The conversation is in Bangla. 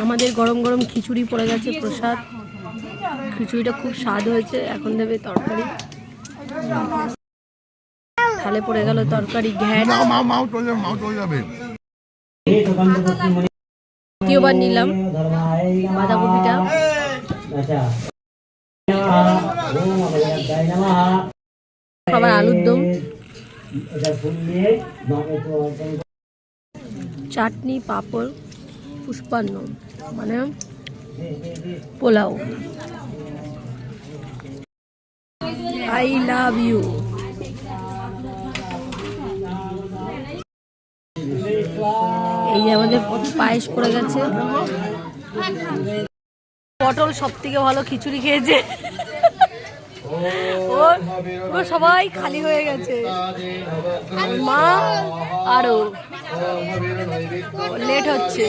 আমাদের গরম গরম খিচুড়ি পড়ে গেছে প্রসাদ। খিচুড়িটা খুব স্বাদ হয়েছে। এখন দেবে তরকারি। থালে পড়ে গেল তরকারি। ঘ্যাট দ্বিতীয়বার নিলাম বাঁধাকপিটা। আবার আলুর দম, চাটনি, পাঁপড়, পুষ্পান্ন মানে পোলাও। I love you. এই যে আমাদের পায়েস পড়ে গেছে। পটল সব থেকে ভালো খিচুড়ি খেয়েছে। পুরো সবাই খালি হয়ে গেছে। মা আরো লেট হচ্ছে।